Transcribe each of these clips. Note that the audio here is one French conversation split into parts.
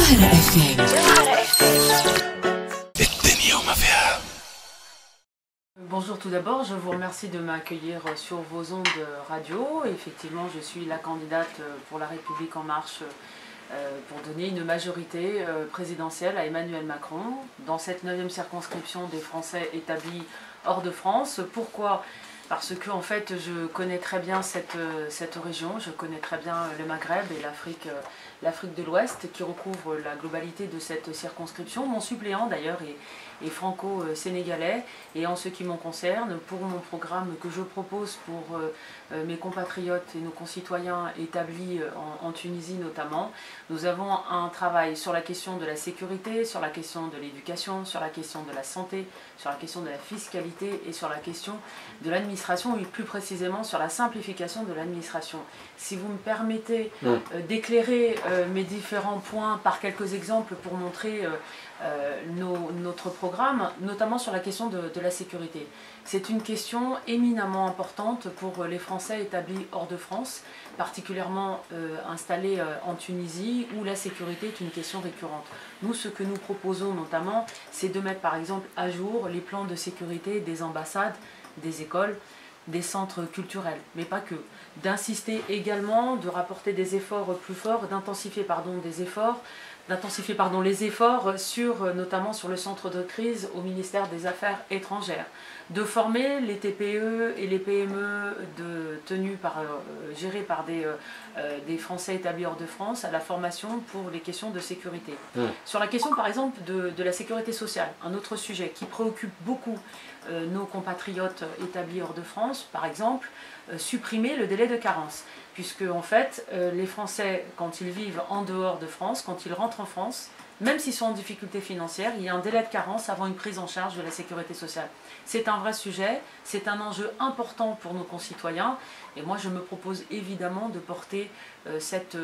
جوهرة FM. Bonjour tout d'abord, je vous remercie de m'accueillir sur vos ondes radio. Effectivement, je suis la candidate pour La République En Marche pour donner une majorité présidentielle à Emmanuel Macron dans cette 9e circonscription des Français établis hors de France. Pourquoi ? Parce que en fait, je connais très bien cette région, je connais très bien le Maghreb et l'Afrique de l'Ouest qui recouvre la globalité de cette circonscription. Mon suppléant d'ailleurs est franco-sénégalais et en ce qui m'en concerne, pour mon programme que je propose pour mes compatriotes et nos concitoyens établis en Tunisie notamment, nous avons un travail sur la question de la sécurité, sur la question de l'éducation, sur la question de la santé, sur la question de la fiscalité et sur la question de l'administration, et plus précisément sur la simplification de l'administration. Si vous me permettez d'éclairer mes différents points par quelques exemples pour montrer notre programme, notamment sur la question de la sécurité. C'est une question éminemment importante pour les Français établis hors de France, particulièrement installés en Tunisie, où la sécurité est une question récurrente. Nous, ce que nous proposons notamment, c'est de mettre par exemple à jour les plans de sécurité des ambassades, des écoles, des centres culturels, mais pas que. D'insister également, de rapporter des efforts plus forts, d'intensifier les efforts notamment sur le centre de crise au ministère des Affaires étrangères, de former les TPE et les PME gérées par des Français établis hors de France à la formation pour les questions de sécurité. Sur la question par exemple de la sécurité sociale, un autre sujet qui préoccupe beaucoup nos compatriotes établis hors de France, par exemple, supprimer le délai de carence. Puisque en fait, les Français, quand ils vivent en dehors de France, quand ils rentrent en France, même s'ils sont en difficulté financière, il y a un délai de carence avant une prise en charge de la sécurité sociale. C'est un vrai sujet, c'est un enjeu important pour nos concitoyens, et moi je me propose évidemment de porter cette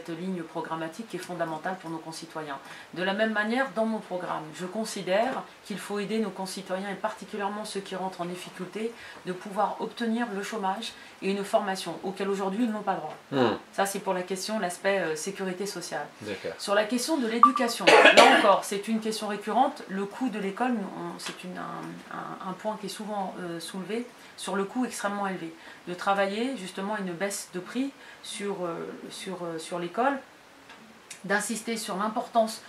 ligne programmatique qui est fondamentale pour nos concitoyens. De la même manière, dans mon programme, je considère qu'il faut aider nos concitoyens, et particulièrement ceux qui rentrent en difficulté, de pouvoir obtenir le chômage et une formation auquel aujourd'hui ils n'ont pas droit. Ça c'est pour la question, l'aspect sécurité sociale. Sur la question de l'éducation, là encore, c'est une question récurrente. Le coût de l'école, c'est un point qui est souvent soulevé sur le coût extrêmement élevé. De travailler justement une baisse de prix sur l'école, d'insister sur l'importance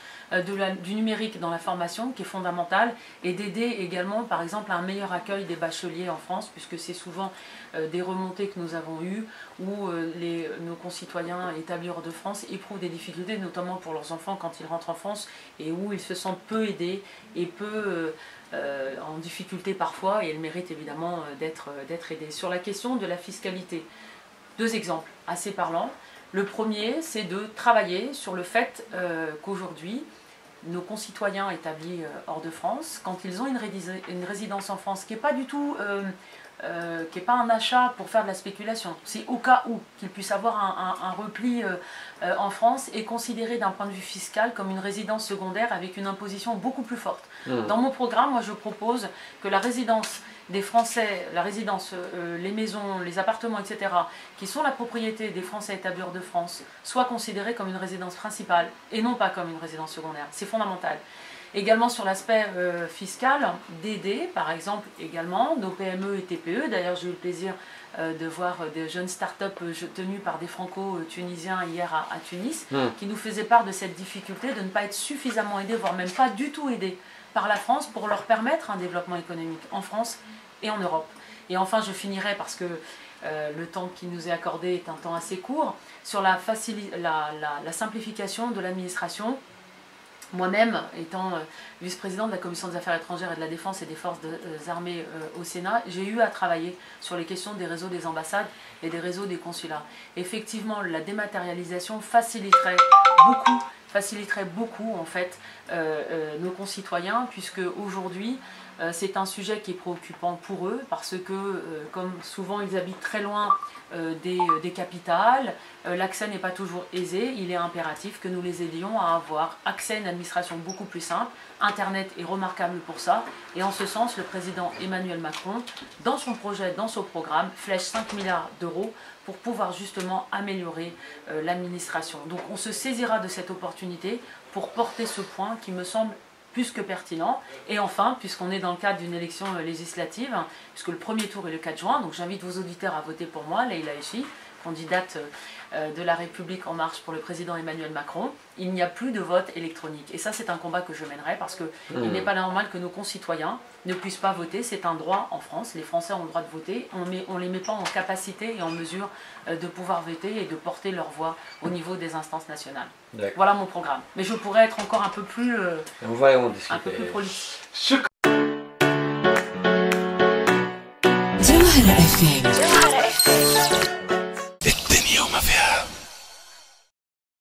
du numérique dans la formation qui est fondamentale, et d'aider également par exemple à un meilleur accueil des bacheliers en France, puisque c'est souvent des remontées que nous avons eues où nos concitoyens établis hors de France éprouvent des difficultés, notamment pour leurs enfants quand ils rentrent en France, et où ils se sentent peu aidés et peu en difficulté parfois, et ils méritent évidemment d'être aidés. Sur la question de la fiscalité, deux exemples assez parlants. Le premier, c'est de travailler sur le fait qu'aujourd'hui, nos concitoyens établis hors de France, quand ils ont une résidence en France, qui n'est pas du tout, qui n'est pas un achat pour faire de la spéculation, c'est au cas où qu'ils puissent avoir un repli en France et considéré d'un point de vue fiscal comme une résidence secondaire avec une imposition beaucoup plus forte. Dans mon programme, moi je propose que la résidence des Français, les maisons, les appartements, etc., qui sont la propriété des Français établis hors de France, soient considérés comme une résidence principale et non pas comme une résidence secondaire. C'est fondamental. Également sur l'aspect fiscal, d'aider par exemple également nos PME et TPE. D'ailleurs j'ai eu le plaisir de voir des jeunes start-up tenues par des franco-tunisiens hier à Tunis, qui nous faisaient part de cette difficulté de ne pas être suffisamment aidés, voire même pas du tout aidés par la France pour leur permettre un développement économique en France et en Europe. Et enfin je finirai, parce que le temps qui nous est accordé est un temps assez court, sur la simplification de l'administration. Moi-même, étant vice-présidente de la Commission des Affaires étrangères et de la Défense et des Forces armées au Sénat, j'ai eu à travailler sur les questions des réseaux des ambassades et des réseaux des consulats. Effectivement, la dématérialisation faciliterait beaucoup en fait nos concitoyens, puisque aujourd'hui c'est un sujet qui est préoccupant pour eux, parce que comme souvent ils habitent très loin des capitales, l'accès n'est pas toujours aisé. Il est impératif que nous les aidions à avoir accès à une administration beaucoup plus simple. Internet est remarquable pour ça, et en ce sens le président Emmanuel Macron, dans son projet, dans son programme, flèche 5 milliards d'euros pour pour pouvoir justement améliorer l'administration. Donc on se saisira de cette opportunité pour porter ce point qui me semble plus que pertinent. Et enfin, puisqu'on est dans le cadre d'une élection législative, puisque le premier tour est le 4 juin, donc j'invite vos auditeurs à voter pour moi, Leïla Haichi, candidate de la République En Marche pour le président Emmanuel Macron. Il n'y a plus de vote électronique. Et ça, c'est un combat que je mènerai parce qu'il n'est pas normal que nos concitoyens ne puissent pas voter. C'est un droit en France. Les Français ont le droit de voter. On ne les met pas en capacité et en mesure de pouvoir voter et de porter leur voix au niveau des instances nationales. Voilà mon programme. Mais je pourrais être encore un peu plus, un peu plus prolixe. جوهرة FM